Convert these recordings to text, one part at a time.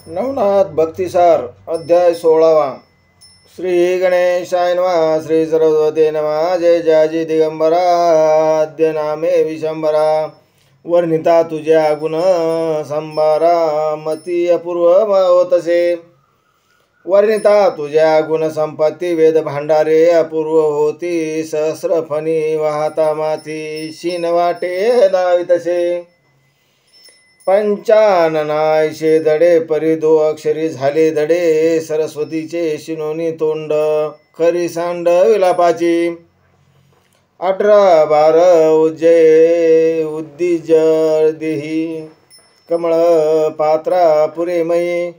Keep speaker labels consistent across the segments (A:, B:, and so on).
A: नवनाथ भक्तिसार अध्याय 16वा। श्री गणेशाय नमः। श्री सरस्वती नमः। जय जाजी दिगंबरा आद्य नामे विशंबरा। वर्णिता तुझ्या गुण संभारा मती अपूर्व होतसे। वर्णिता तुझ्या गुण संपत्ती वेद भांडारे अपूर्व होती। सहस्र फणी वाहता माती शीन वाटे लावितसे। पंचाननायशे धडे परी दो अक्षरी झाले धडे। सरस्वतीचे शिनोनी तोंड खरी सांड विलापाची। 18-12 उद्दिजर देही कमळ पात्रा पुरेमयी।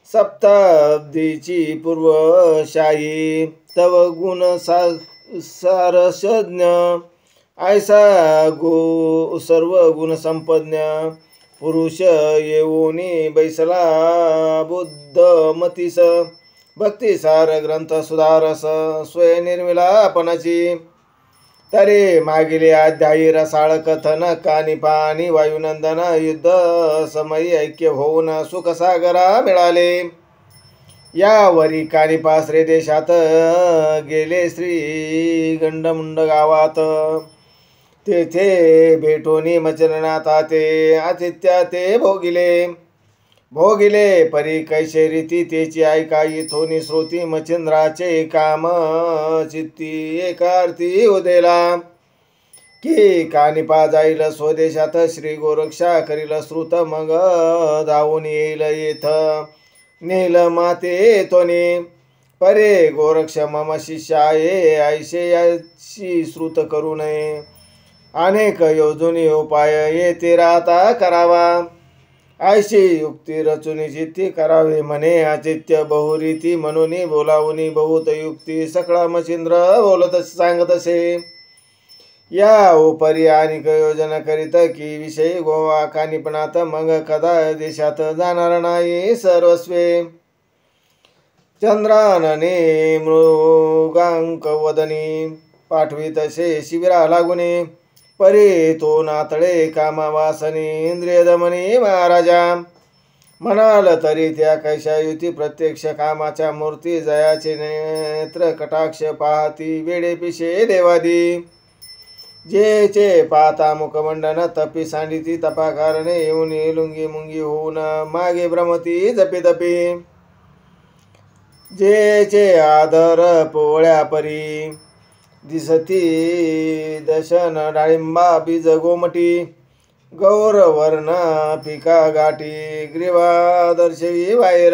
A: सप्ताब्दीची पूर्वशाही तव गुण सारसज्ञ। ऐसा सर्व गुण संपज्ञ पुरुष येऊनी बैसला बुद्धमतीस। भक्तिसार ग्रंथ सुधारस स्वयंनिर्मिलापणाची। तरे मागिले अध्यायी रसाळ कथन कानिपानी वायुनंदन युद्ध समयी ऐक्य होऊन सुखसागरा मिळाले। यावरी कानिपाश्रे देशात गेले श्री गंडमुंड गावात। तेथे भेटोनी मचरणाता ते आतिथ्या ते भोगिले परी कैसे रीती तेची ऐकाई थोनी श्रोती मच्छिंद्राचे काम चित्ती एकार्थी उदेला। की कानिपा जाईल स्वदेशात श्री गोरक्षा करील श्रुत मग धावून येईल येथ नेल माते तोनी। परे गोरक्ष मम शिष्याये ऐसे याची श्रुत करू नये। अनेक योजनी उपाय येते राहता करावा। ऐशी युक्ती रचुनी चित्ती करावे म्हणे आचित्य बहुरीती म्हणून बोलावुनी बहुत युक्ती सकळा मच्छिंद्र बोलत सांगत असे। या उपरी अनेक योजना करीत की विषयी गोवा कानिपणात मग कदा देशात जाणार नाही सर्वस्वे। चंद्रानने मृगांक वदनी पाठवीत असे शिबिरा लागुने। परी तो नातळे कामावासनी इंद्रिय दमनी महाराजा। म्हणाल तरी त्या कैशा युती प्रत्यक्ष कामाच्या मूर्ती जयाचे नेत्र कटाक्ष पाहती वेडे पिशे देवादी। जेचे पाता मुखमंडन तपी सांडिती तपाकारणे येऊन लुंगी मुंगी होऊन मागे भ्रमती जपी तपी। जेचे आदर पोळ्या परी दिसती दशन डाळिंबा बीज गोमटी। गौरवर्ण पिका गाठी ग्रीवा दर्शवी बाहेर।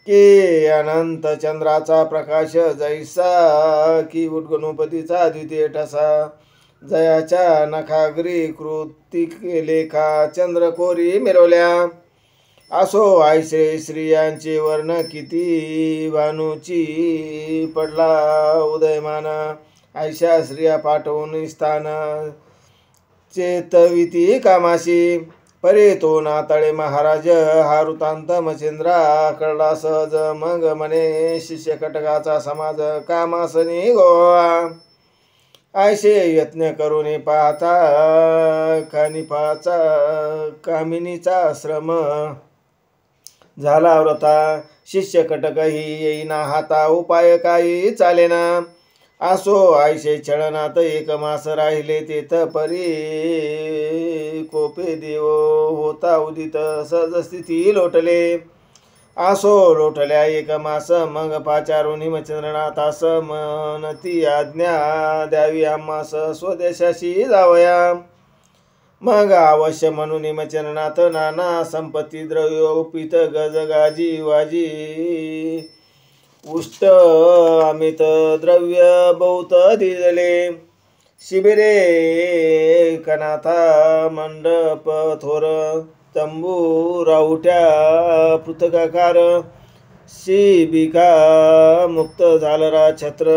A: की अनंत चंद्राचा प्रकाश जैसा की गणपतीचा द्वितीय ठसा। जयाच्या नखाग्री कृतिक लेखा चंद्रकोरी मिरवल्या। असो ऐसे स्त्रियांचे वर्ण किती भानुची पडला उदयमान। ऐशा स्त्रिया पाठवून स्थान चेतविती कामाशी। परे तो नातळे महाराज हा वृत्तांत मच्छिंद्रा कळला सहज। मग म्हणे शिष्य कटकाचा समाज कामासनी गोवा। ऐसे यत्न करून पाहता कामिनीचा श्रम झाला व्रता। शिष्य कटकही येईना हाता उपाय काही चालेना। असो ऐशे छळनात एक मास राहिले तेथ परी कोपे देव होता उदित सहज स्थिती लोटले। असो लोटल्या एक मास मग पाचारुनी मच्छिंद्रनाथास मनती आज्ञा द्यावी आम्हास स्वदेशाशी जावया। मग अवश्य म्हणून मच्छिंद्रनाथ नाना संपत्ती द्रव्य उपित गज गाजी वाजी उष्ट अमित द्रव्य बहुत दिले। शिबिरे कनाथा मंडप थोर तंबू राहुट्या पृथकाकार। शिबिका मुक्त झालरा छत्र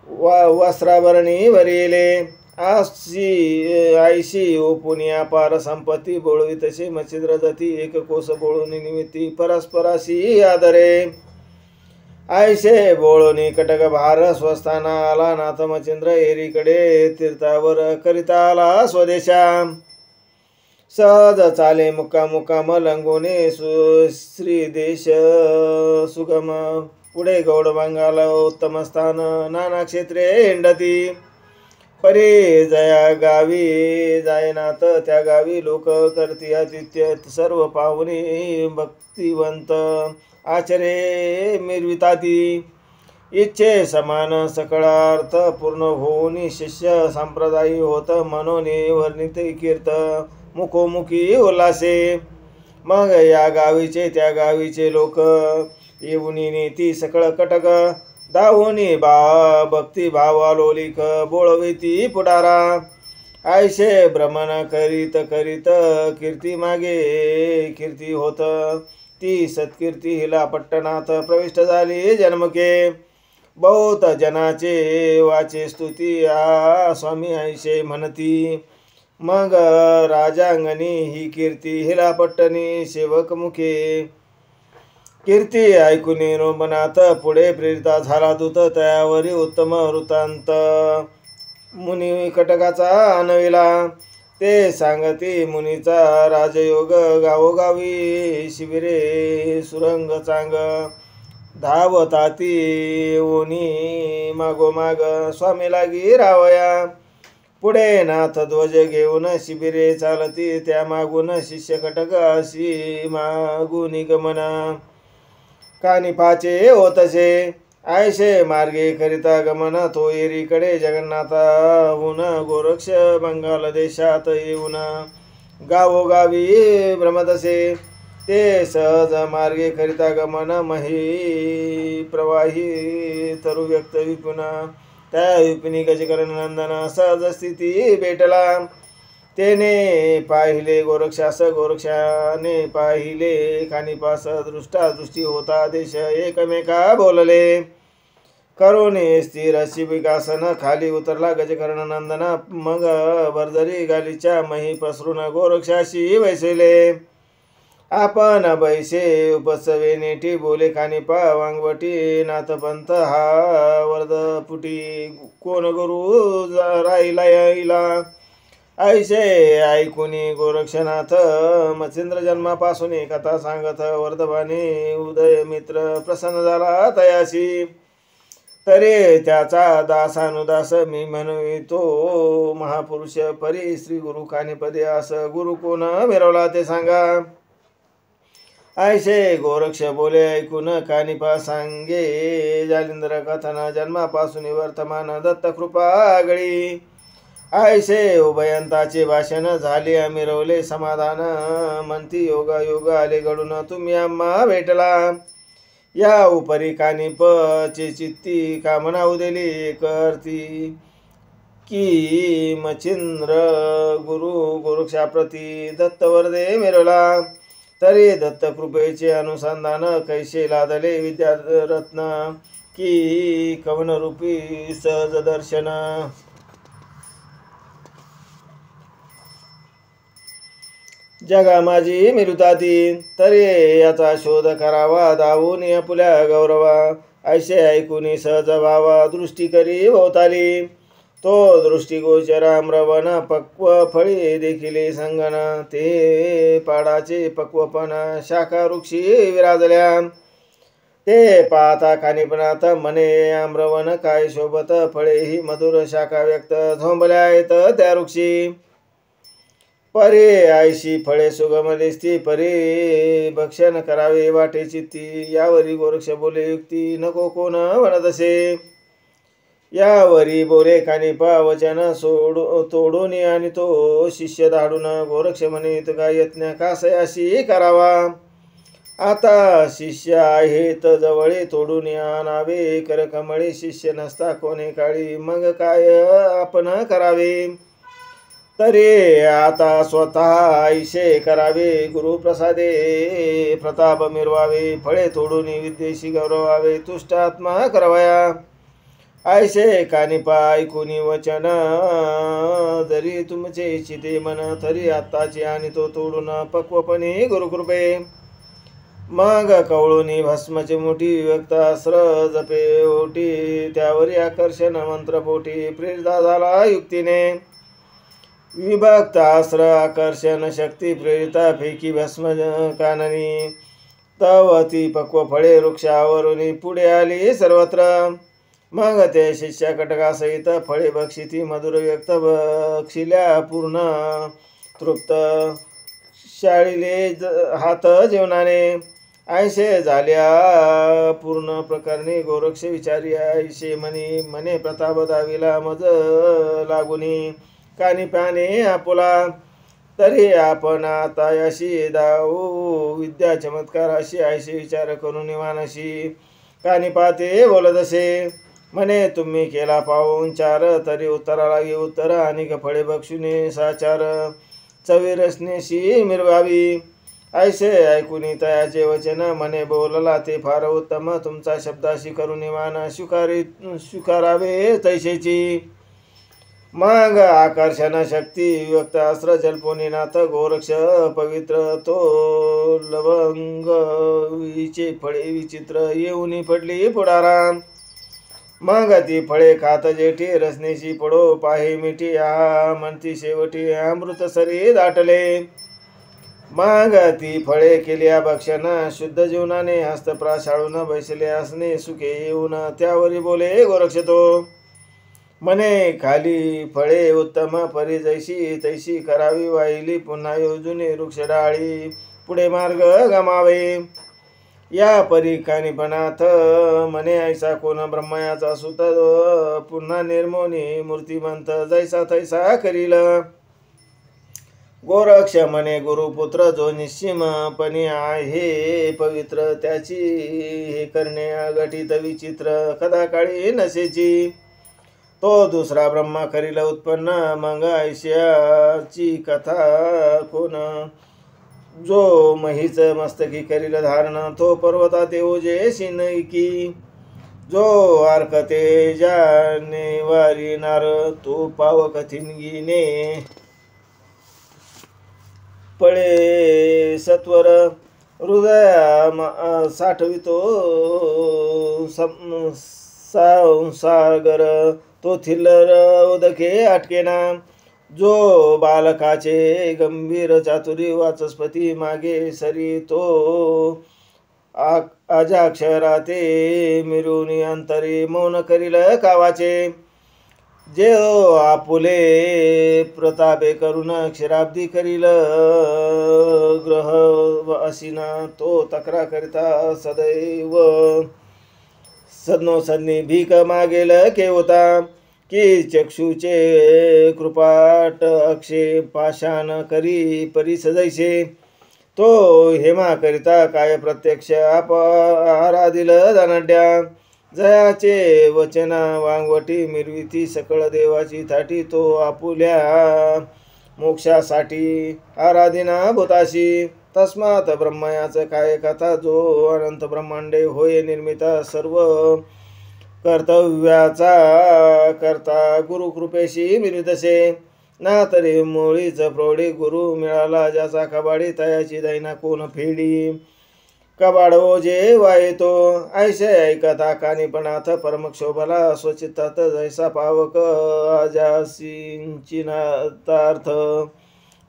A: वस्त्राभरणी वरिले। ऐशी ओपुनिया पार संपत्ती बोळवी तसे मच्छिंद्र जाती एक कोस बोळून निमित्ती परस्पराशी आदरे। ऐशे बोळोनी कटक भार स्वस्थाना आला नाथ मच्छिंद्र एरीकडे तीर्थावर करिता आला स्वदेशा। सहज चाले मुक्काम लंगोने श्री देश सुगम. पुढे गौडबांगाल उत्तम स्थान नाना क्षेत्रे हिंडती. परे जया गावी जायनात त्या गावी लोक करती आतिथ्य. सर्व पाहुणे भक्तिवंत आचरे मिरविताती. इच्छे समान सकळार्थ पूर्ण होऊन शिष्य संप्रदायी होत. मनोने वर्णित कीर्त मुखोमुखी उल्हासे. मग या गावीचे त्या गावीचे लोक येऊन नेती सकळ कटक. दाहोनी भक्ती भावालोलिक बोळविती पुढारा. आयशे भ्रमण करीत करीत कीर्ती मागे कीर्ती होत. ती सत्कीर्ती हिला पट्टणात प्रविष्ट झाली जन्मके. बहुत जनाचे वाचे स्तुती स्वामी आयशे म्हणती. मग राजांगणी ही कीर्ती हिला पट्टणी सेवक मुखे. कीर्ती ऐकून रोमनाथ पुढे प्रेरिता झाला दूत. त्यावरी उत्तम वृत्तांत मुनी कटकाचा आणविला. ते सांगती मुनीचा राजयोग. गावोगावी शिबिरे सुरंग चांग. धावताती ओनी मागोमाग स्वामी लागी रावया. पुढे नाथ ध्वज घेऊन शिबिरे चालती. त्या मागून शिष्य कटक अशी मागून गमना. कानिपाचे होतसे आयशे मार्गे करिता गमन. तो एरीकडे जगन्नाथाहून गोरक्ष बंगाल देशात येऊन गावोगावी भ्रमतसे. ते सहज मार्गे करिता गमन. मही प्रवाही तरु व्यक्त विपुन. त्या विपिनी गजकरण नंदन सहज स्थिती भेटला. तेने पाहिले गोरक्षास गोरक्षाने पाहिले कानिपास. दृष्टी होता देश एकमेका बोलले. करोने स्थिर अशी विकासन. खाली उतरला गजकर्ण नंदन. मग भरजरी गालीच्या मही पसरून गोरक्षाशी बैसले. आपण बैसे उपसवे नेठी बोले कानिपा वांगवटी. नाथपंथ हा वरदपुटी कोण गुरु राहिला यायला. ऐसे ऐकुनी गोरक्षनाथ मच्छिंद्र जन्मापासून कथा सांगत. वर्धमाने उदय मित्र प्रसन्न झाला तयाशी. तरी त्याचा दासानुदास मी म्हणवितो महापुरुष परी. श्री गुरु कानिपदे आस गुरु कोण मिरवला ते सांगा. ऐसे गोरक्ष बोले ऐकून कानिपा सांगे. जालिंद्र कथन जन्मापासून वर्तमान दत्त कृपा आगळी. ऐसे उभयंताचे भाषण झाले मिरवले समाधान. म्हणती योगा योग आले घडून तुम्ही आम्हा भेटला. या उपरी कानिपचे चित्ती कामना उदेली करती. की मच्छिंद्र गुरु गोरक्षाप्रती दत्त वरदे मिरवला. तरी दत्त कृपेचे अनुसंधान कैसे लादले विद्यारत्न. की कवनरूपी सहज दर्शन. जगा माझी मिरुताती. तरी याचा शोध करावा धावून आपुल्या गौरवा. ऐसे ऐकून सहज भावा दृष्टी करी भोवताली. तो दृष्टिगोचर आम्रवन पक्व फळी देखील संगन. ते पाडाचे पक्वपण शाखा वृक्षी विराजल्या. ते पाहता कानिपनात मने आम्रवन काय शोभत. फळे ही मधुर शाखा व्यक्त झोंबल्या आहेत त्या वृक्षी. परे आयशी फळे सुगम दिसती. परे भक्षण करावे वाटे चित्ती. यावरी गोरक्ष बोले युक्ती नको कोण म्हणत असे. यावरी बोले कानिपा वचन तोडून आणि तो शिष्य धाडून. गोरक्ष म्हणित काय यत्न कासयाशी करावा. आता शिष्य आहेत जवळे तोडून आणावे. करकमळे शिष्य नसता कोणे काळी. मग काय आपण करावे. तरी आता स्वतः ऐशे करावे. गुरुप्रसादे प्रताप मिरवावे. फळे तोडून विद्येशी गौरवावे. तुष्ट आत्मा करावया. ऐसे कानिपा ऐकुनी वचन. जरी तुमचे इच्छिते मन. तरी आत्ताचे आणि तो तोडून पक्वपणे गुरुकृपे. मग कवळूनी भस्मचे मोठी व्यक्तास्त्र जपे ओटी. त्यावरी आकर्षण मंत्रपोटी प्रेरिता झाला युक्तीने. विभक्त आश्र आकर्षण शक्ती प्रेरिता फेकी भस्म काननी तव ती पक्व फळे वृक्षावरून पुढे आली सर्वत्र. मग ते शिष्या कटकासहित फळे बक्षिती मधुर व्यक्त बक्षिल्या पूर्ण तृप्त शाळीले हात जेवणाने. ऐशे झाल्या पूर्ण प्रकरणी गोरक्ष विचारी ऐशे म्हणे प्रताप दावीला मज लागुनी कानी पाने आपुला. तरी आपण आता याशी दाऊ विद्या चमत्कार अशी ऐशी विचार करून निवानशी कानी पाते बोलत असे. म्हणे तुम्ही केला पाहून चार तरी उत्तरा लागे उत्तर आणि फळे बक्षुने साचार चवी रसनेशी मिरवावी. ऐसे ऐकून तयाचे वचन म्हणे बोलला ते फार उत्तम तुमचा शब्दाशी करून निवान स्वीकारावे तैसेची. मग आकर्षण शक्ती विभक्त अस्त्र जलपोनीनाथ गोरक्ष पवित्र तो लवंग विचे फळे विचित्र येऊनी पडली पुढारा. मग ती फळे खात जेठी रसनेशी पडो पाहे मिठी म्हणती शेवटी अमृत सरी दाटले. मग ती फळे केल्या भक्षण शुद्ध जीवनाने हस्तप्राशाळून बैसले असणे सुखे येऊन त्यावरी बोले गोरक्ष तो. म्हणे खाली फळे उत्तम परी जैशी तैशी करावी वाहिली पुन्हा योजुने वृक्ष डाळी पुढे मार्ग गमावे. या परी कानिपणात म्हणे ऐसा कोण ब्रह्मयाचा सुत पुन्हा निर्मोनी मूर्तिमंत जैसा तैसा करील. गोरक्ष म्हणे गुरुपुत्र जो निश्चिमपणी आहे पवित्र त्याची हे करणे अघटित विचित्र कदाकाळी नसेची. तो दुसरा ब्रह्मा करील उत्पन्न मग ऐशाची कथा कोण जो महीच मस्तकी करील धारण तो पर्वता ते ओजे शिनकी. जो आर्क तेजाने वारिनार तो पावक थिनगीने पळे सत्वर हृदया साठवितो सागर तो थिल्लर उदके आटकेना. जो बालकाचे गंभीर चातुरी वाचस्पती मागे सरी तो अजाक्षराते मिरुनी अंतरी मौन करील कावाचे. जे आपुले प्रतापे करुण क्षीराब्दी करील ग्रह असिना तो तक्रार करिता सदैव सदनोसदनी भीक मागेल केवता. की चक्षुचे कृपाट अक्षे पाषाण करी परिस जैसे तो हेमा करिता काय प्रत्यक्ष आराधिल धनाढ्या. जयाचे वचन वांगवटी मिरविती सकळ देवाची थाटी तो आपुल्या मोक्षासाठी आराधिना भूताशी. तस्मात ब्रह्मयाचं काय कथा जो अनंत ब्रह्मांडे होय निर्मिता सर्व कर्तव्याचा करता गुरुकृपेशी मिळतसे. ना तरी मुळीच प्रौढी गुरु मिळाला ज्याचा कबाडी तयाची दैना कोण फेडी. कबाड ओझे वायतो ऐसे ऐकता कानिपणात परमक्षोभला स्वचित्तात जैसा पावक अजासिंचिनातार्थ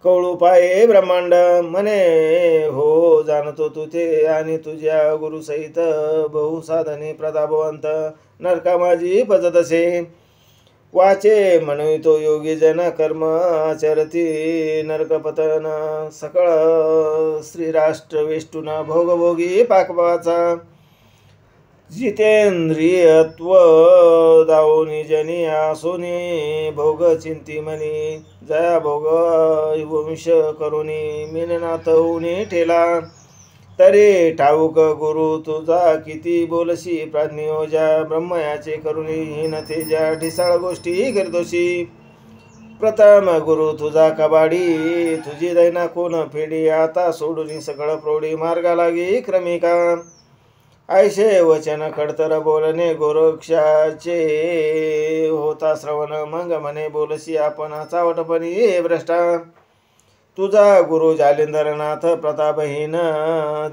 A: कवळू पाये ब्रह्मांड. म्हणे हो जाणतो तू ते आणि तुझ्या गुरुसहित बहुसाधने प्रतापवंत नरका माझी पजत असे. वाचे म्हणवितो योगी जन कर्म आचरती नरकपतन सकळ श्रीराष्ट्र वेष्टुन भोगभोगी पाकवाचा. जितेंद्रियत्व दावोनी जनी आसोनी भोग चिंती मनी जया भोग वंश करुनी मीननाथ होऊनी ठेला. तरी ठाऊक गुरु तुझा किती बोलशी प्राज्ञोजा ब्रह्मयाचे करुणी हीन तेजा ढिसाळ गोष्टी करतोशी. प्रथम गुरु तुझा कबाडी तुझी दैना कोण फेडी आता सोडून सकळ प्रौढी मार्गा लागी क्रमिका. ऐशे वचन खडतर बोलणे गोरक्षाचे होता श्रवण मग म्हणे बोलशी आपण चावटपणी हे भ्रष्टा. तुझा गुरु जालिंदरनाथ प्रतापहीन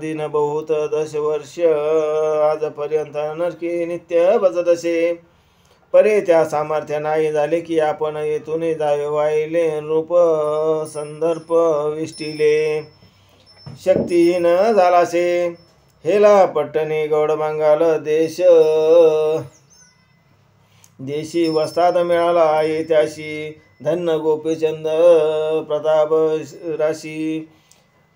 A: दिन बहुत 10 वर्ष आजपर्यंत नरकी नित्य बजत असे. परे त्या सामर्थ्य नाही झाले की आपण येथून जावे वाहिले रूप संदर्प विष्टिले शक्तीहीन झालासे हेला पट्टणी गौड बंगाल देशी वस्ताद मिळाला आहे त्याशी धन्य गोपीचंद प्रताप राशी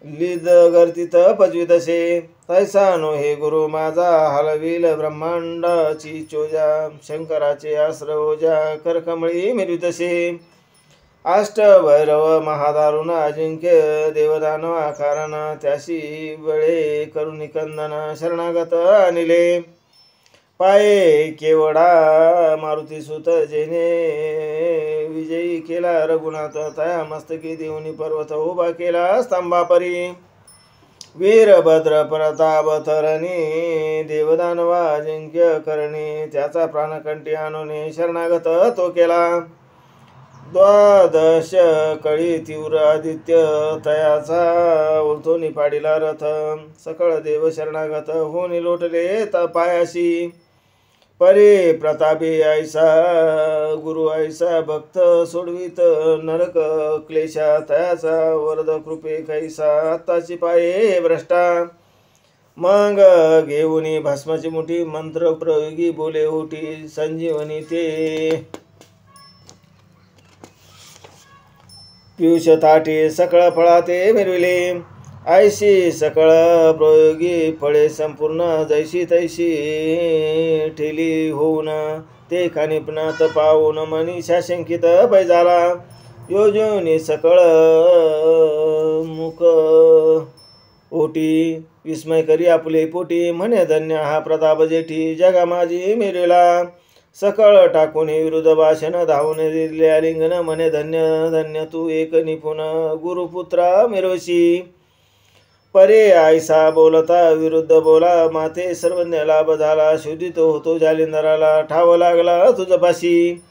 A: लिद गर्तित पजवितसे तैसा नो हे गुरु माझा हलविल ब्रह्मांडाची चोजा शंकराचे आश्रवोजा करकमळी मिरितसे अष्टभैरव महादारुण अजिंक्य देवदानवा कारण त्याशी बळे करुणी कंदन शरणागत अनिले पाये केवडा मारुती सुत जेने विजयी केला रघुनाथ तया मस्तकी देऊनी पर्वत उभा केला स्तंभापरी वीरभद्र प्रताप थरणी देवदानवा अजिंक्य करणी त्याचा प्राणकंठी आणून शरणागत तो केला द्वादश कळी तीव्र आदित्य तयाचा उलथोनी पाडिला रथ सकळ देव शरणागत होऊन लोटले पायाशी परी प्रतापी ऐसा गुरु ऐसा भक्त सोडवित नरक क्लेशा तयाचा वरद कृपे कैसा आत्ताची पाये भ्रष्टा मग घेऊनी भस्माची मुठी मंत्र प्रयोगी बोले होती संजीवनी ते पियुष ताटे सकळ फळाते मिरविले ऐशी सकळ प्रयोगी फळे संपूर्ण जैशी तैशी ठेली होऊन ते खानिपनात पाहून मनीषा शंकित भय झाला योजनी सकळ मुख ओटी विस्मय करी आपले पोटी म्हणे धन्य हा प्रताप जेठी जगा माझी मिरविला सकळ टाकून विरुद्ध भाषण धावून दिले लिंगन म्हणे धन्य धन्य तू एक निपुण गुरुपुत्रा मिरवशी परे ऐसा बोलता विरुद्ध बोला माते सर्वज्ञ लाभ झाला शोधित होतो जालिंदराला ठाव लागला तुझपाशी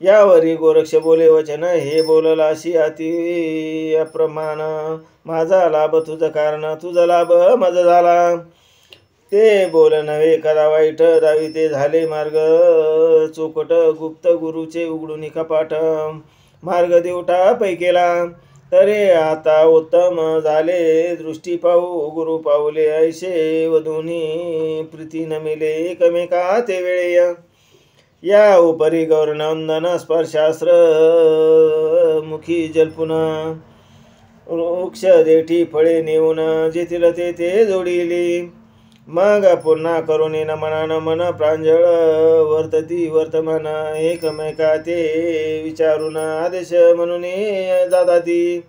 A: यावरी गोरक्ष बोले वचन हे बोललाशी अति अप्रमाण माझा लाभ तुझ कारण तुझा लाभ मज झाला ते बोल नव्हे कदा वाईट दावी ते झाले मार्ग चोकट गुप्त गुरुचे उघडून कपाट मार्ग देवटा पैकेला तरे आता उत्तम झाले दृष्टी पाहू गुरु पावले ऐशे वधुनी प्रीती नमिले एकमेका ते वेळे या उपरी गौरनंदन स्पर्शास्त्र मुखी जलपुन वृक्ष देठी फळे नेऊन जेथील ते जोडिली मग पुन्हा करुणी नमना नमन प्रांजळ वर्तती वर्तमान एकमेका ते विचारून आदेश म्हणून जाताती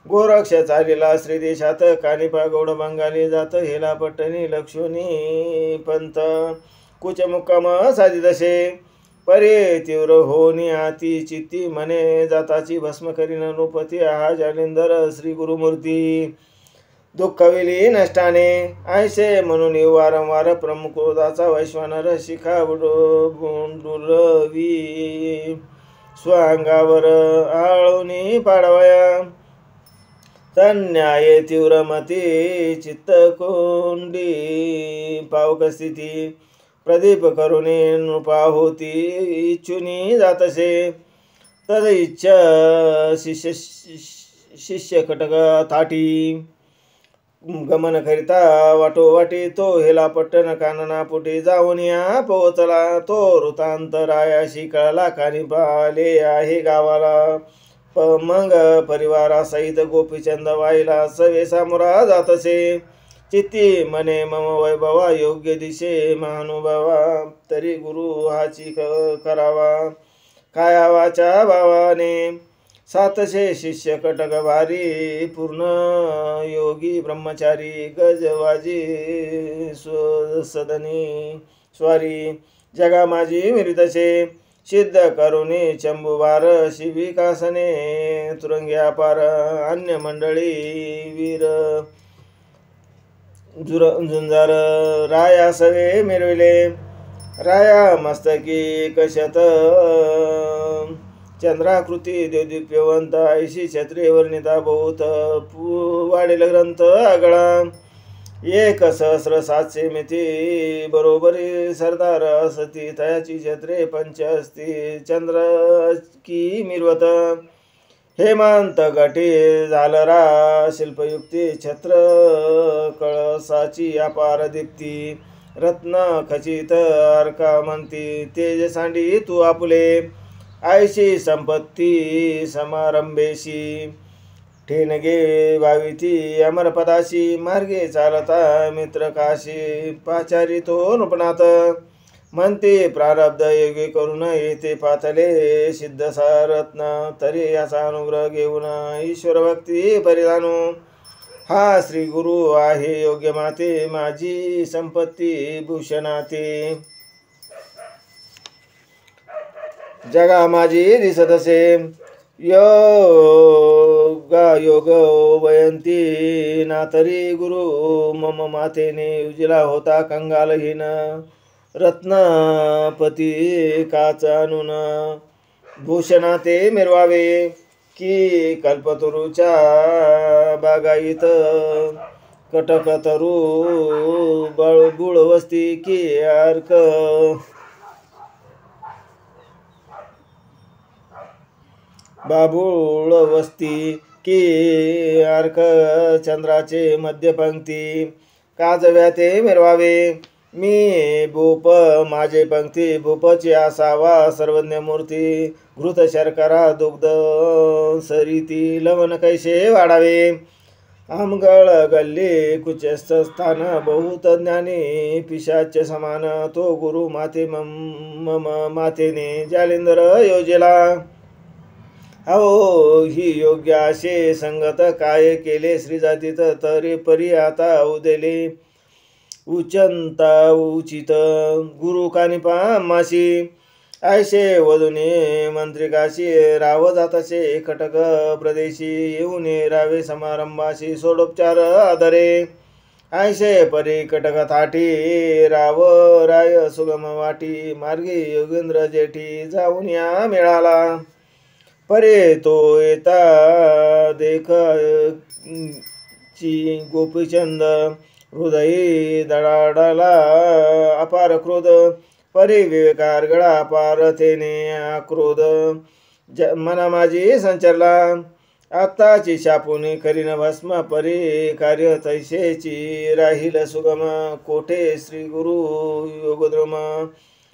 A: गोरक्ष चालेला श्रीदेशात कानिपा गौड बंगाली जात हेला पट्टणी लक्ष्मणी पंत कुच मुक्काम साधितसे परे तीव्र होनी आती चित्ती म्हणे जाताची भस्म करीन नृपती हा जालिंदर श्री गुरुमूर्ती दुःखविली नष्टाने ऐसे म्हणून वारंवार प्रमुखोदाचा वैश्वानर शिखा बुंडुरवी स्वांगावर आळूनी पाडवया तन्याये तीव्रमती चित्तकोंडी पावकस्थिती प्रदीप करुणे नृपा होती इच्छुनी जातसे तद इच्छा शिष्य कटक थाटी गमन करिता वाटोवाटी तो हेला पट्टण कानना पोटी जाऊन या पोचला तो वृतांतरायाशी कळला कानिपा आले आहे गावाला मग परिवारासहित गोपीचंद वाईला सवे सामुरा जातसे चित्ती मने मम वैभवा योग्य दिशे महानुभावा तरी गुरु हाची करावा काया वाचा भावाने सातशे शिष्य कटक भारी पूर्ण योगी ब्रह्मचारी गजवाजी सदनी स्वारी जगा माझी मिरितसे सिद्ध करुणी चंबुवार शिविकासने तुरंग्या पार अन्य मंडळी वीर झुंजार राया सवे मिरविले राया मस्तकी कशत चंद्राकृती देवदीप्यवंत ऐशी छत्री वर्णिता बहुत वाढेल ग्रंथ आगळा एक सहस्र 700 मिती बरोबरी सरदार असती तयाची छत्रे पंच असती चंद्र की मिरवत हेमंत गटी झालरा शिल्पयुक्ती छत्र कळसाची अपार दीप्ती रत्न खचित अर्का म्हणती तेज सांडी तू आपुले आयशी संपत्ती समारंभेशी ठेणगे भाविती अमरपदाशी मार्गे चालता मित्र काशी पाचारी तो नृपणात म्हणते प्रारब्ध योगी करून येते पातले सिद्ध सारत्न तरी याचा अनुग्रह घेऊन ईश्वर भक्ती परिधानू हा श्री गुरु आहे योग्य माते माझी संपत्ती भूषणाते जगा माझी दिसतसे योग वयंती ना तरी गुरु मम मातेने उजला होता कंगालहीन रत्नपती काच आणून भूषणाते मिरवावे की कल्पतरूच्या बागायत कटकतरू बळबुळ वस्ती की अर्क बाबुळ वस्ती की अर्क चंद्राचे मध्यपंक्ती काजव्याते मिरवावे मी भूप माझे पंक्ती भूपची असावा सर्वज्ञ मूर्ती घृत शर्करा दुग्ध सरिती लवण कैसे वाढावे आमगळ गल्ली कुचस्थ स्थान बहुत ज्ञानी पिशाच समान तो गुरु माते मम मातेने जालिंदर योजेला अहो ही योग्य असे संगत काय केले श्रीजातीत तरी परी आता उदेले उचंता उचित गुरु कानिपा माशी ऐशे वधुने मंत्रिकाशी राव जातसे कटक प्रदेशी येऊन रावे समारंभाशी सोडोपचार आदरे ऐशे परी कटक थाटी राव राय सुगम वाटी मार्गी योगेंद्र जेठी जाऊन या मिळाला परे तो येता देख ची गोपीचंद हृदयी दडाडला अपार क्रोध परी विवेकार गळा अपार तेने आक्रोध मना माझी संचरला आत्ताची शापुनी करीन भस्म परी कार्य तैसेची राहील सुगम कोठे श्री गुरु योगद्रम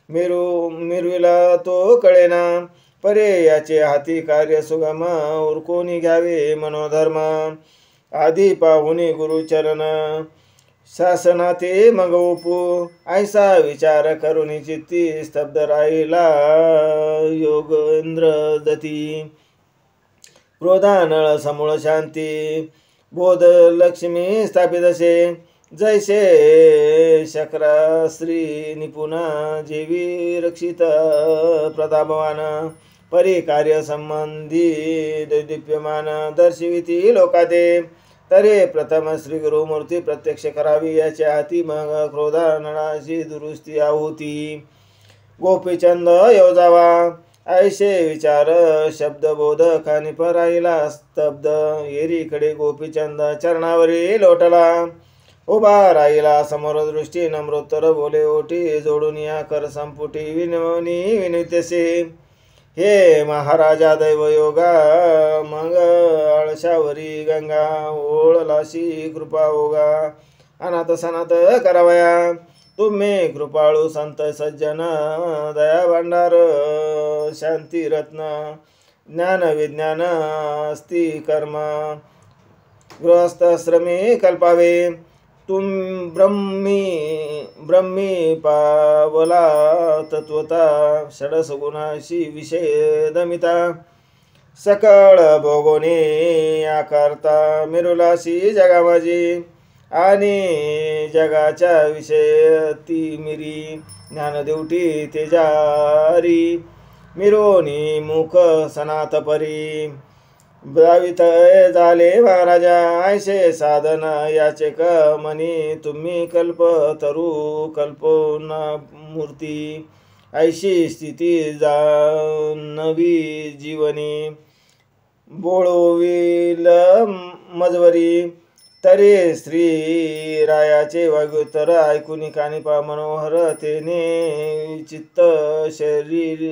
A: मिरविला तो कळेना परे याचे हाती कार्य सुगम उरकोनी घ्यावे मनोधर्म आधी पाहुनी गुरुचरण शासनाते मग उपू ऐसा विचार करुनी चित्ती स्तब्ध राहिला योगेंद्र दती क्रोधानळ समूळ शांती बोध लक्ष्मी स्थापित असे जैसे शक्रा श्री निपुणा जेवी रक्षित प्रतापवान परी कार्य संबंधी दैदिप्यमान दर्शविती लोकाते तरे प्रथम श्री गुरुमूर्ती प्रत्यक्ष करावी याच्या हाती मग क्रोधा नळाची दुरुस्ती आहुती गोपीचंद योजावा ऐशे विचार शब्दबोध खानिप राहिला स्तब्ध येरीकडे गोपीचंद चरणावरी लोटला उभा राहिला समोर दृष्टी नम्रोत्तर बोले ओटी जोडून या कर संपुटी विनवणी विनितसे हे महाराजा दैवयोगा मग आळशावरी गंगा ओळलाशी कृपा ओगा अनाथ सनाथ करावया तुम्ही कृपाळू संत सज्जन दया भांडार शांती रत्न ज्ञान विज्ञान अस्ति कर्म गृहस्थश्रमी कल्पावे तुम ब्रह्मी पावला तत्वता षडस गुणाशी विषय दमिता सकळ भोगोने आकारता मिरुलाशी जगा माझी आणि जगाच्या विषय ती मिरी ज्ञानदेवटी तेजारी मिरोनी मुख सनात परी भावित झाले महाराजा ऐसे साधन याचे मनी तुम्ही कल्प तरू कल्पना मूर्ती ऐशी स्थिती नवी जीवनी बोळविल मजवरी तरी श्री रायाचे वाग्योत्तर ऐकून कानिपा मनोहर तेने चित्त शरीर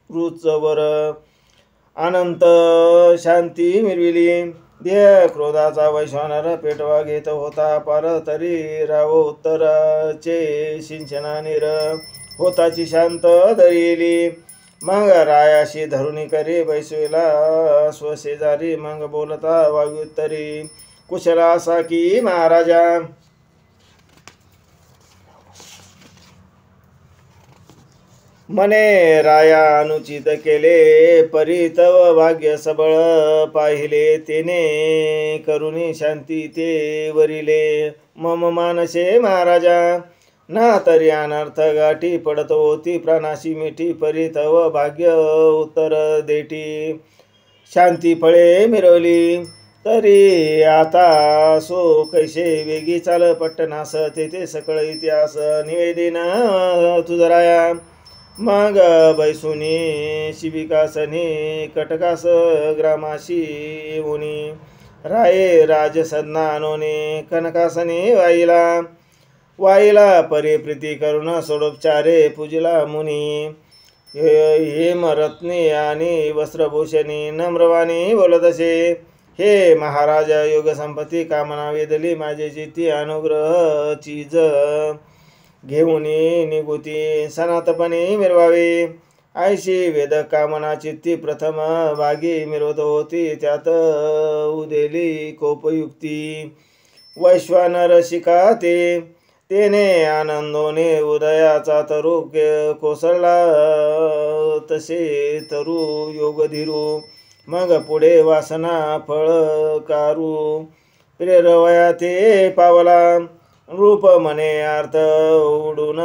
A: रुचवर अनंत शांती मिरविली. देह क्रोधाचा वैश्वानर पेटवा घेत होता पार, तरी राव उत्तराचे सिंचना निर होताची शांत धरिली. मग रायाशी धरुणी करी बैसविला स्वशेजारी, मग बोलता वाग्युत्तरी कुशला असा की महाराजा. मने राया अनुचित केले परी तव भाग्य सबळ पाहिले, तेने करुणी शांती ते वरिले. मम मानसे महाराजा ना तरी अनर्थ गाठी पडत होती प्राणाशी मिठी, परी तव भाग्य उत्तर देठी शांती फळे मिरवली. तरी आता सो कैसे वेगी चाल पट्टनास, तेथे सकळ इतिहास निवेदिन तुझराया. मग बैसुनी शिबिकासनी कटकास ग्रामाशी उनी, राये राजसदना anoने कनकासनी वाईला परी प्रीती करुण सोडोपचारे पूजिला मुनी. हेमरत्नी आणि वस्त्रभूषणी नम्रवाणी बोलत असे, हे महाराज योग संपत्ती कामना वेदली माझे चित्ती, अनुग्रह चीज घेऊन निगुती सनातपणे मिरवावे. ऐशी वेद कामना चित्ती प्रथम भागी मिरवत होती, त्यात उदेली कोपयुक्ती वैश्वानर शिका तेने आनंदोने उदयाचा तरू कोसळला तसे तरू योगधीरू. मग पुढे वासना फळ कारू प्रेरवया ते पावला. रूप मने अर्थ उडून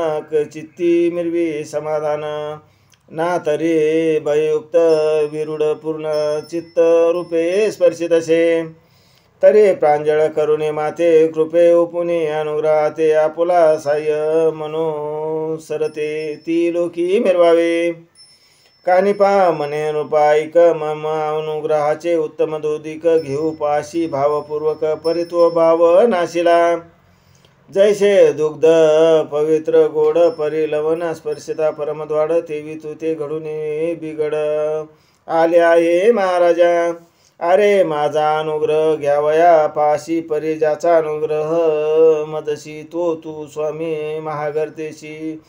A: चित्ती मिरवी समाधान, ना तरी भयुक्त विरूढ पूर्ण चित्त रूपे स्पर्शित असे. तरी प्रांजळ करुणे माते कृपे उपुनी अनुग्रहाते आपुला साह्य मनो सरते ती लोकी मिरवावे. कानिपा मने रूपाईक मम अनुग्रहाचे उत्तम दोदिक घेऊ पाशी भावपूर्वक परित्व भाव नाशिला. जैसे दुग्ध पवित्र गोड परिलवन स्पर्शिता परमद्वाड, तेवी तू ते घडून बिघड आले आहे महाराजा. अरे माझा अनुग्रह घ्यावया पाशी परी, ज्याचा अनुग्रह मदशी तो तू स्वामी महागर्तेशी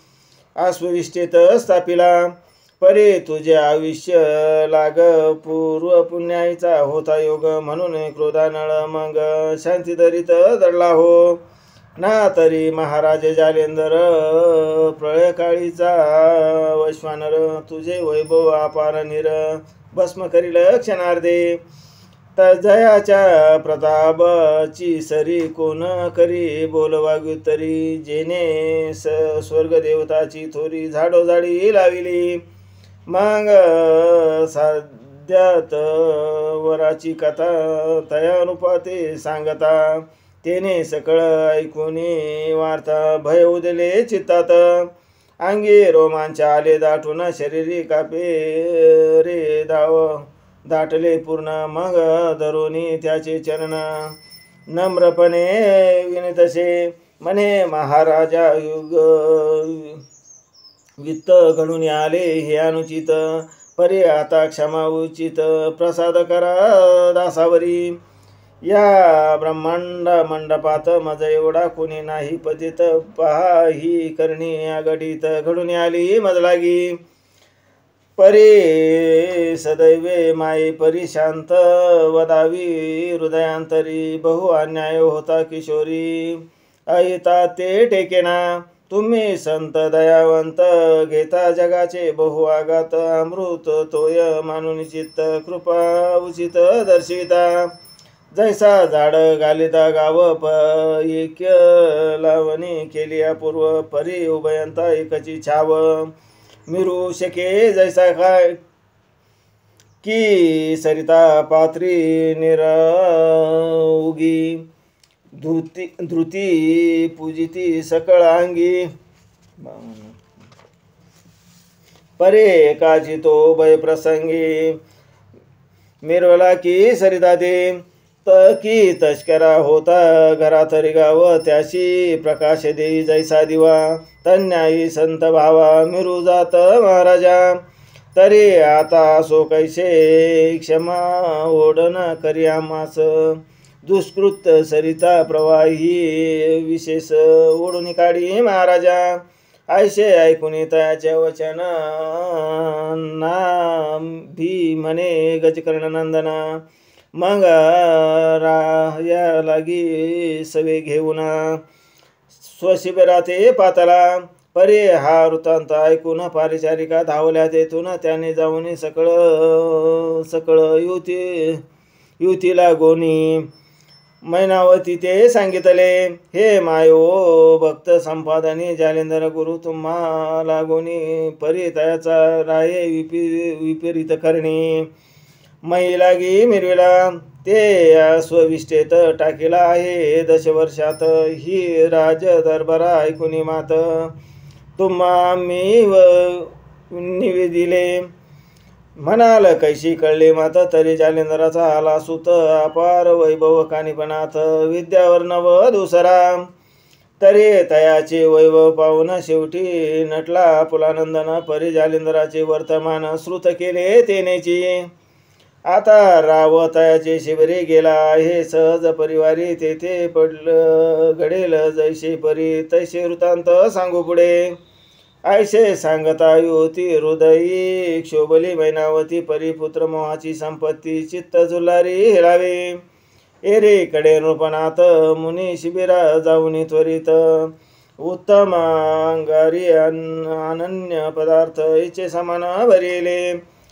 A: आश्वविष्टेत स्थापिला. परी तुझे आयुष्य लाग पूर्व पुण्याईचा होता योग, म्हणून क्रोधानळ मग शांती दरीत दडला हो. ना तरी महाराज जालेंदर प्रळय काळीचा वैश्वानर, तुझे वैभव अपार निर भस्म करील क्षणार्धे. जयाच्या प्रतापची सरी कोण करी बोल वाग्युत्तरी, जेने स्वर्गदेवताची थोरी झाडोजाडी लाविली. मग साध्यात वराची कथा तया रूपाते सांगता, तेने सकळ ऐकूनी वार्ता भय उदले चित्तात. अंगी रोमांच आले दाटून शरीरी कापे रे दाटले पूर्ण. मग धरुनी त्याचे चरण नम्रपणे विनतसे, म्हणे महाराजा युग वित्त घडून आले हे अनुचित, परी आता क्षमा उचित प्रसाद करा दासावरी. या ब्रह्मांड मंडपात मज एवढा कोणी नाही पतित, पहा ही करणी आघडीत घडून आली मज लागी. परी सदैवे माये परी शांत वदावी हृदयांतरी, बहु अन्याय होता किशोरी अहिता ते टेकेना. तुम्ही संत दयावंत घेता जगाचे बहु आघात, अमृत तोय मानून चित्त कृपा उचित दर्शिता. जैसा झाड घालिता गाव एक लावणी केली अपूर्व, परी उभयंता एकची छाव मिरू शके जैसा काय की सरिता पात्री निरउगी. धृती पूजिती सकळ अंगी, परे एकाची तो भय प्रसंगी मिरवला की सरिता ते. की तस्करा होता घरात रिगाव, त्याशी प्रकाश देई जैसा दिवा, तन्यायी संत भावा मिरू जात महाराजा, तरी आता असो कैसे क्षमा ओढन करी आम्हास, दुष्कृत सरिता प्रवाही विशेष ओढून काढी महाराजा, ऐसे ऐकून तयाचे वचन ना भी म्हणे गजकर्ण नंदना, मग राया लागी सवे घेऊन स्वशिबिराते पातला, परी हा वृत्तांत ऐकून पारिचारिका धावल्या तेथून, त्याने जाऊन सकळ युतीला गोनी मैनावती ते सांगितले, हे मायो भक्त संपादनी जालेंद्र गुरु तुम्हा लागोनी, परी तयाचा राये विपरीत करणे, मै लागी मिरविला ते स्वविष्टेत टाकेला आहे, दशवर्षात ही राज दरबारा ऐकुनी मात, तुम्हा मी निवेदिले, म्हणाल कैशी कळले माता, तरी जालेंद्राचा आला सुत अपार वैभव कानिपणात, विद्यावर नव दुसरा, तरी तयाचे वैभव पाहून शेवटी नटला पुलानंदन, परी जालेंद्राचे वर्तमान श्रुत केले तेनेची, आता राव तयाचे शिबिरे गेला आहे, सहज परिवारी तेथे घडेल जैसे परी तैसे वृत्तांत सांगू पुढे, ऐसे सांगता युती हृदयी क्षोभली मैनावती, परिपुत्र मोहाची संपत्ती चित्त झुलारी हिलावे, एरे कडे नृपनाथ मुनी शिबिरा जाऊनी त्वरित, उत्तम अंगारी अनन्य पदार्थ इचे समान भरिले,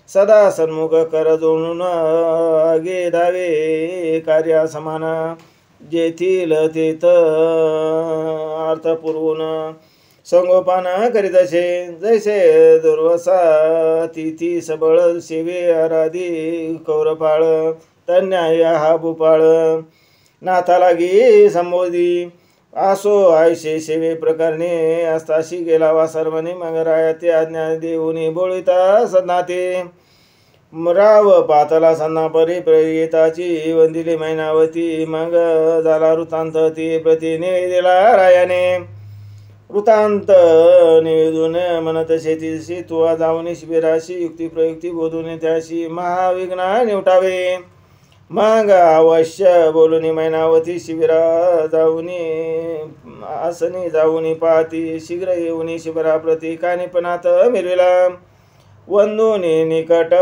A: सदा सन्मुख कर जोडून आगे धावे कार्या समान, जेथील तेथ अर्थ पुरवून संगोपन करीत असे, जैसे दुर्वसा तिथी सबळ सेवे आराधी कौरपाळ, तन्याय हा भूपाळ, नाथा लागी संबोधी, असो आयशे सेवे प्रकरणे अस्ताशी गेला वा सर्वने, मग राया ते आज्ञा देऊनी बोळिता सन्नाते, राव पातला सन्ना परी प्रेताची वंदिली मैनावती, मग झाला वृत्तांत ती प्रतिनिवेदिला रायाने, वृत्तांत निवेदून म्हणत शेतीशी तुवा जाऊन शिबिराशी युक्ती प्रयुक्ती बोधून त्याशी महाविघ्न निवटावे, मग अवश्य बोलून मैनावती शिबिरा जाऊनी आसनी जाऊनी पाहती, शीघ्र येऊनी शिबिराप्रती कानिपणात मिरविला, वंदुनी निकट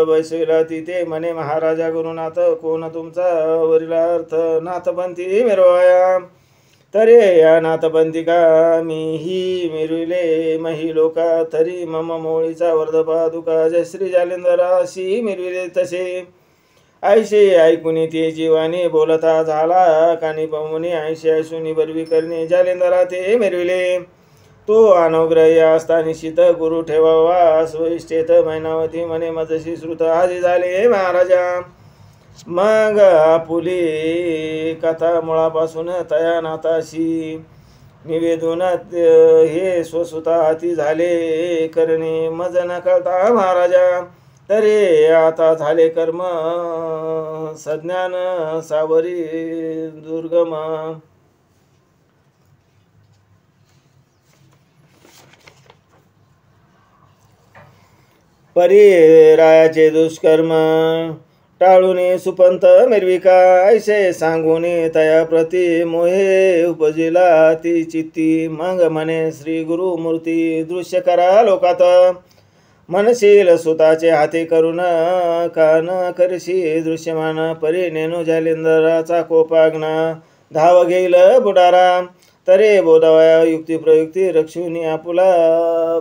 A: बसविला तिथे, म्हणे महाराजा गुरुनाथ कोण तुमचा वरीला अर्थ नाथपंथी मिरवाया, तरे या नाथपंथिका मीही मिरविले मही लोका, तरी मम मोळीचा वर्धपादुका जय श्री जालेंद्राशी मिरविले तसे, ऐशे ऐकुनी ते जीवानी बोलता झाला कानी पाहुनी, ऐशे ऐशुनी बरवी करणे जालेंद्रा ते मिरविले, तो अनुग्रही असता निश्चित गुरु ठेवावा, स्वइष्टेत मैनावती म्हणे मजशी श्रुत आधी झाले महाराजा, मग आपुली कथा मुळापासून तया नाथाशी निवेदून हे स्वसुता हाती झाले करणे, मज न कळता महाराजा, तरी आता झाले कर्म सज्ञान सावरी दुर्गम, परी रायाचे दुष्कर्म टाळून सुपंत मिरविका, ऐसे सांगून तया प्रति मोहे उपजिला ती चित्ती, मग म्हणे श्री गुरुमूर्ती दृश्य करा लोकात, मनशील सुताचे हाती करून कान करशी दृश्यमान, परी नेनू जालेंद्राचा कोपाग्न धाव घेईल बुडारा, तरे बोधावया युक्ती प्रयुक्ती रक्षुनी आपुला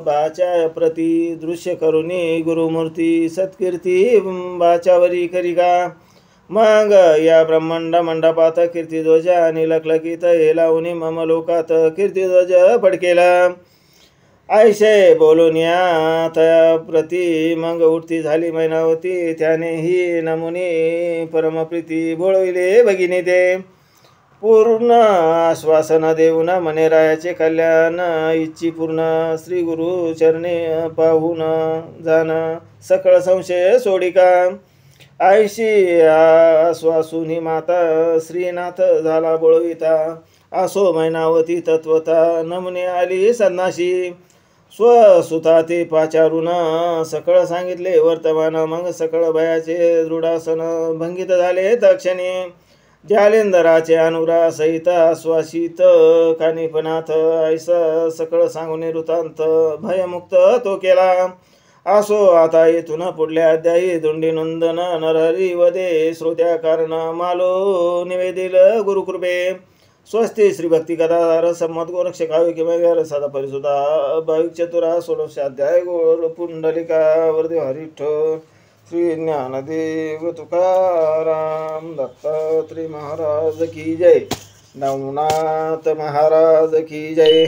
A: बाच्या प्रती, दृश्य करुनी गुरुमूर्ती सत्कीर्ती बाच्यावरी करिका, मग या ब्रह्मांड मंडपात कीर्तिध्वज आणि लखलखित हे लावून मम लोकात कीर्तिध्वज फडकेला, ऐशे बोलून या तया प्रती मग उठती झाली मैनावती, त्याने ही नमुनी परमप्रीती बोळविले भगिनी ते, पूर्ण आश्वासन देऊन म्हणे रायाचे कल्याण इच्छी पूर्ण, श्री गुरु चरणे पाहून जाण सकळ संशय सोडिका, आयशी आश्वासुनी माता श्रीनाथ झाला बोळविता असो मैनावती तत्वता नमुने आली संन्याशी स्वसुता ते पाचारून सकळ सांगितले वर्तमान मग सकळ भयाचे दृढासन भंगित झाले तक्षणी जालेंदराचे अनुरा सहित आश्वासित कानिपनाथ ऐस सकळ सांगून वृत्तांत भयमुक्त तो केला असो आता येथून पुढल्या अध्यायी धुंडी नंदन नरहरी वदे श्रोत्या कारण मालो निवेदिल गुरुकृपे स्वस्ति श्री भक्ति गदाधर सम्मत गोरक्षकावि किमगर सदा परिसुदा भाविक चतुरा 16 अध्याय गोर पुंडलिका वरदे हरिठ्ठल श्री ज्ञानदेव तुकाराम दत्तात्रय महाराज की जय नवनाथ महाराज की जय।